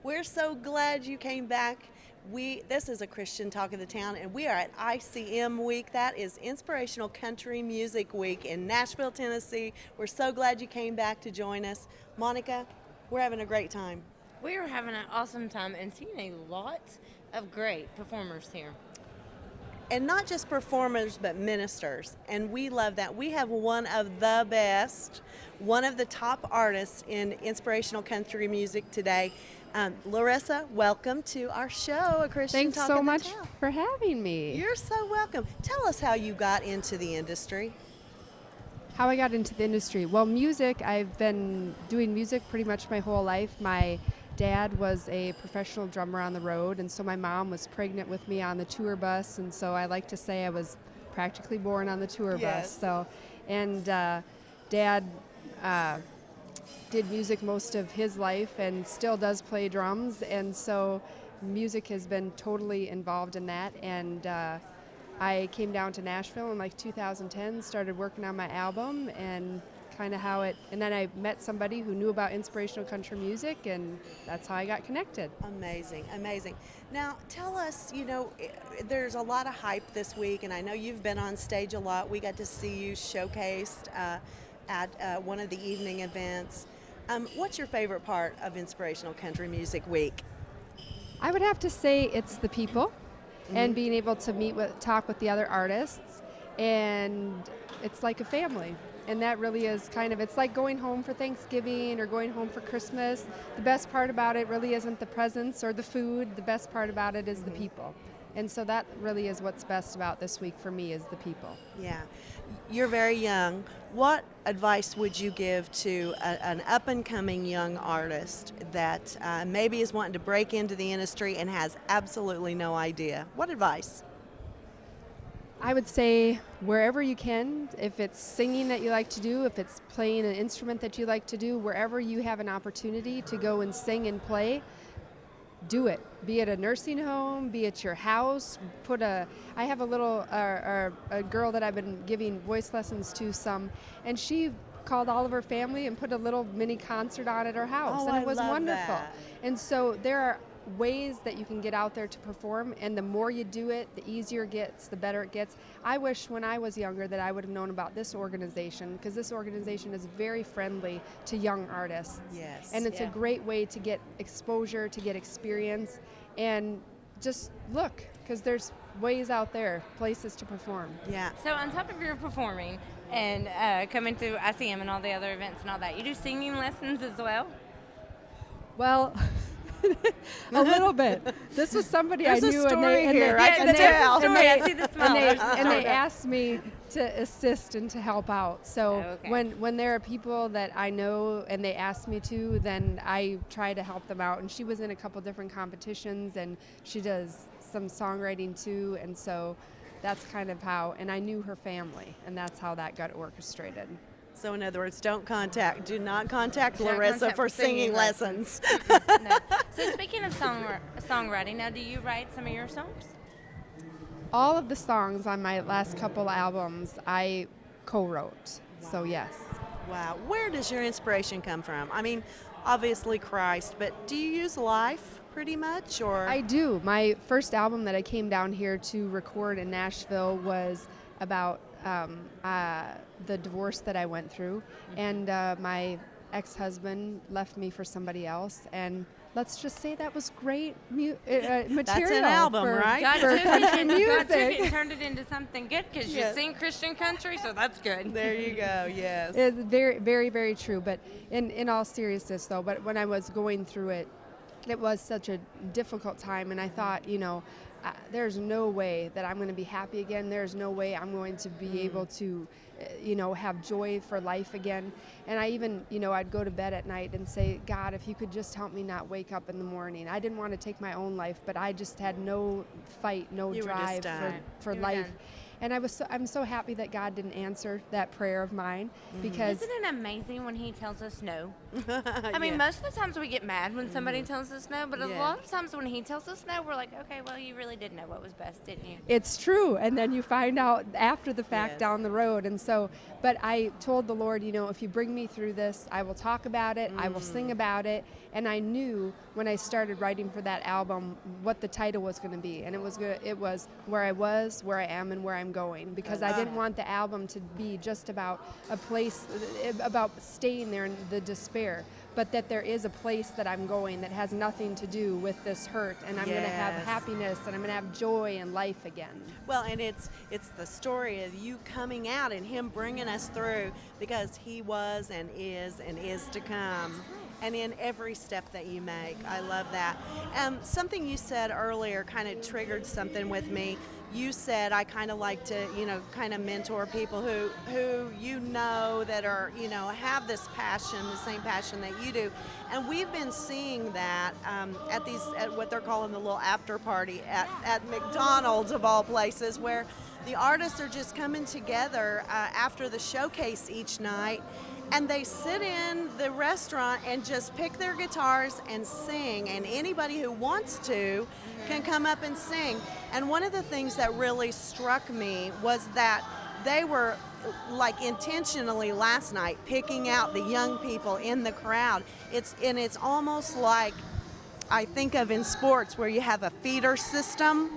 We're so glad you came back. This is a Christian Talk of the Town, and we are at ICM Week. That is Inspirational Country Music Week in Nashville, Tennessee. We're so glad you came back to join us. Monica, we're having a great time. We are having an awesome time and seeing a lot of great performers here. And not just performers, but ministers. And we love that. We have one of the best, one of the top artists in inspirational country music today. Larissa, welcome to our show, A Christian Thanks Talk so of the much Town. for having me. You're so welcome. Tell us how you got into the industry. How I got into the industry. Well, music, I've been doing music pretty much my whole life. My dad was a professional drummer on the road, and so my mom was pregnant with me on the tour bus, and so I like to say I was practically born on the tour Yes. bus. So, and Dad did music most of his life and still does play drums, and so music has been totally involved in that. And I came down to Nashville in like 2010, started working on my album, and kind of how it, and then I met somebody who knew about inspirational country music, and that's how I got connected. Amazing, amazing. Now, tell us, there's a lot of hype this week, and I know you've been on stage a lot. We got to see you showcased at one of the evening events. What's your favorite part of Inspirational Country Music Week? I would have to say it's the people and being able to talk with the other artists, and it's like a family. And that really is it's like going home for Thanksgiving or going home for Christmas. The best part about it really isn't the presents or the food. The best part about it is the people. And so that really is what's best about this week for me, is the people. Yeah. You're very young. What advice would you give to an up-and-coming young artist that maybe is wanting to break into the industry and has absolutely no idea? What advice? I would say wherever you can, if it's singing that you like to do, if it's playing an instrument that you like to do, wherever you have an opportunity to go and sing and play, do it. Be it a nursing home, be it your house. I have a little a girl that I've been giving voice lessons to some, and she called all of her family and put a little mini concert on at her house, and it was wonderful. That. And so there are ways that you can get out there to perform, and the more you do it, the easier it gets, the better it gets. I wish when I was younger that I would have known about this organization, because this organization is very friendly to young artists. Yes. And it's a great way to get exposure, to get experience, and just look, because there's ways out there, places to perform. Yeah. So on top of your performing and coming to ICM and all the other events and all that, you do singing lessons as well? Well, a little bit. This was somebody There's I a knew, story and here, I can they, tell. and I see the smile. and they asked me to assist and to help out. So Okay. when there are people that I know and they ask me to, then I try to help them out. And she was in a couple different competitions, and she does some songwriting too, and so that's kind of how. And I knew her family, and that's how that got orchestrated. So in other words, do not contact Don't Larissa contact for for singing singing lessons. No. So speaking of songwriting, now do you write some of your songs? All of the songs on my last couple albums I co-wrote. So yes. Wow. Where does your inspiration come from? I mean, obviously Christ, but do you use life pretty much, or? I do. My first album that I came down here to record in Nashville was about the divorce that I went through, and my ex-husband left me for somebody else, and let's just say that was great material. That's an album, for, right? God for took it country and God took it and music. turned it into something good, because Yes. you sing Christian country, so that's good. There you go. Yes. It's very, very, very true. But in all seriousness, though, but when I was going through it, it was such a difficult time, and I thought, there's no way that I'm going to be happy again. There's no way I'm going to be able to, have joy for life again. And I even, I'd go to bed at night and say, God, if you could just help me not wake up in the morning. I didn't want to take my own life, but I just had no fight, no You were drive just done. for You were life. done. And I'm so happy that God didn't answer that prayer of mine, because Isn't it amazing when he tells us no? I mean, Yeah. most of the times we get mad when somebody tells us no, but a Yeah. lot of times when he tells us no, we're like, okay, well, you really did know what was best, didn't you? it's true. And then you find out after the fact Yes. down the road. And so, but I told the Lord, if you bring me through this, I will talk about it, I will sing about it. And I knew when I started writing for that album what the title was going to be. And it was Where I Was, Where I Am, and Where I'm Going. Because I didn't want the album to be just about a place, about staying there in the despair, but that there is a place that I'm going that has nothing to do with this hurt. And I'm going to have Yes. happiness, and I'm going to have joy in life again. Well, and it's the story of you coming out and him bringing us through, because he was and is to come. And in every step that you make. I love that. Something you said earlier kind of triggered something with me. You said, I kind of like to, kind of mentor people who that are, have this passion, the same passion that you do. And we've been seeing that at what they're calling the little after party at McDonald's, of all places, where the artists are just coming together after the showcase each night, and they sit in the restaurant and just pick their guitars and sing, and anybody who wants to can come up and sing. And one of the things that really struck me was that they were like intentionally last night picking out the young people in the crowd. It's almost like I think of in sports where you have a feeder system.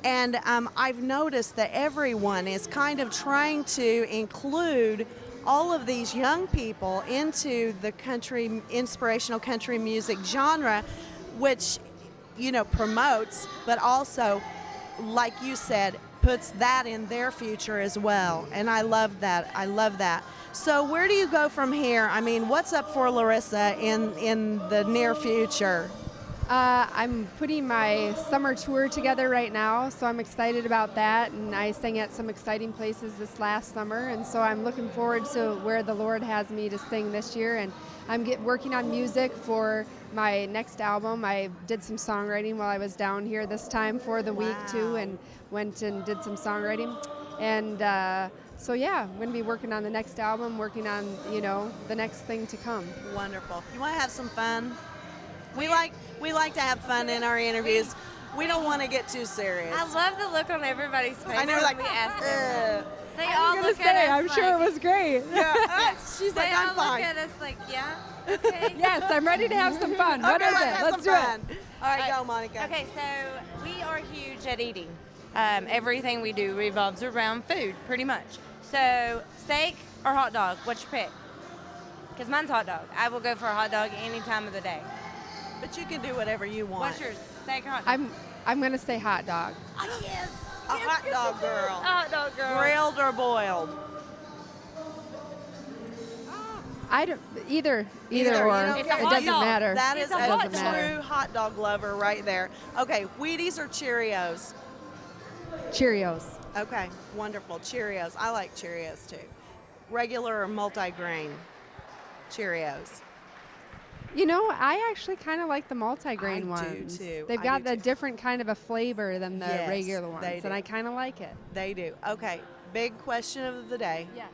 And I've noticed that everyone is kind of trying to include all of these young people into the inspirational country music genre, which, promotes, but also, like you said, puts that in their future as well. And I love that. So where do you go from here? I mean, what's up for Larissa in the near future? I'm putting my summer tour together right now, so I'm excited about that. And I sang at some exciting places this last summer, and so I'm looking forward to where the Lord has me to sing this year. And I'm working on music for my next album. I did some songwriting while I was down here this time for the week too, and went and did some songwriting. And so yeah, I'm going to be working on the next album, working on the next thing to come. Wonderful. You want to have some fun? We like to have fun in our interviews. We don't want to get too serious. I love the look on everybody's face. I know, when like, we ask them. They I all was look going to say, at us I'm like, sure it was great. Yeah. She's like, they I'm all fine. look at us like, yeah, okay. Yes, I'm ready to have some fun. What Okay, is it? have Let's do some fun. it. All right, go, Monica. Okay, so we are huge at eating. Everything we do revolves around food, pretty much. So steak or hot dog, what's your pick? Because mine's hot dog. I will go for a hot dog any time of the day. But you can do whatever you want. What's yours? Steak or hot dog? I'm going to say hot dog. Yes. A hot dog girl. Hot dog girl. Grilled or boiled? I don't either or. It's a It hot doesn't dog. matter. That is It's a a hot true dog. hot dog lover right there. Okay, Wheaties or Cheerios? Cheerios. Okay, wonderful. Cheerios. I like Cheerios too. Regular or multi-grain? Cheerios. I actually kind of like the multi-grain I do, ones. too. They've I got do, a too. different kind of a flavor than the Yes, regular ones, they and I do. kind of like it. They do. Okay, big question of the day. Yes.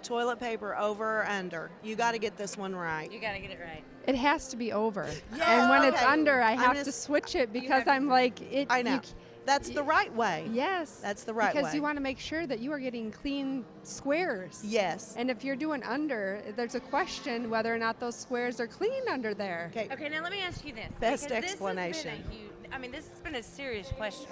Toilet paper over or under? You got to get this one right. You got to get it right. It has to be over. Yeah, And when it's okay. under, I I'm have gonna to s- switch it because have to- I'm like it. I know. you c- That's the right way. Yes. That's the right because way. you want to make sure that you are getting clean squares. Yes. And if you're doing under, there's a question whether or not those squares are clean under there. Okay. Okay, now let me ask you this. Best because explanation. This has been a serious question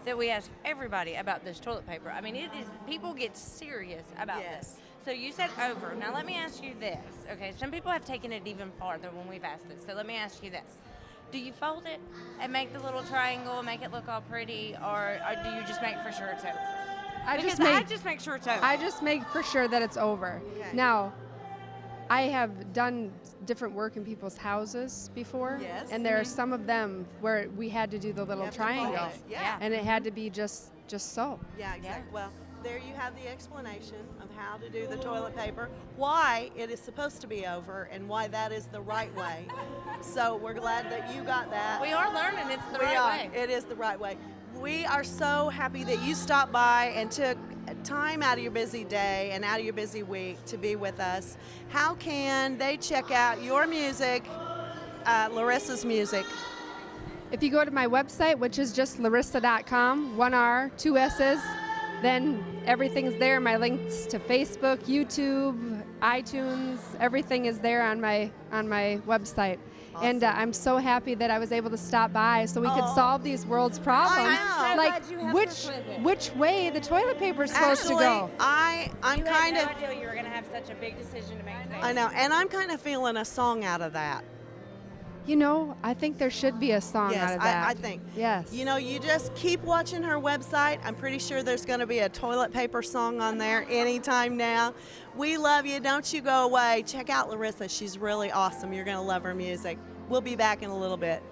that we ask everybody about this toilet paper. I mean, it is, people get serious about Yes. this. So you said over. Now let me ask you this. Okay, some people have taken it even farther when we've asked this. So let me ask you this. Do you fold it and make the little triangle and make it look all pretty, or do you just make for sure it's over? I Because just I make just make sure it's over. I just make for sure that it's over. Okay. Now, I have done different work in people's houses before, Yes. and there are some of them where we had to do the little have to fold triangle, it. Yeah. and it had to be just so. Yeah, exactly. Well, there you have the explanation of how to do the toilet paper, why it is supposed to be over, and why that is the right way. So we're glad that you got that. we are learning it's the We right are. way. It is the right way. We are so happy that you stopped by and took time out of your busy day and out of your busy week to be with us. How can they check out your music, Larissa's music? If you go to my website, which is just larissa.com, 1R, 2 S's, then everything's there. My links to Facebook, YouTube, iTunes, everything is there on my website. Awesome. And I'm so happy that I was able to stop by so we could solve these world's problems. I know. Like So glad you have which way the toilet paper is supposed to go. I'm You kind had of, no idea you were going to have such a big decision to make today. I know, and I'm kind of feeling a song out of that. You know, I think there should be a song Yes, out of that. I think. Yes. You know, you just keep watching her website. I'm pretty sure there's going to be a toilet paper song on there anytime now. We love you. Don't you go away. Check out Larissa. She's really awesome. You're going to love her music. We'll be back in a little bit.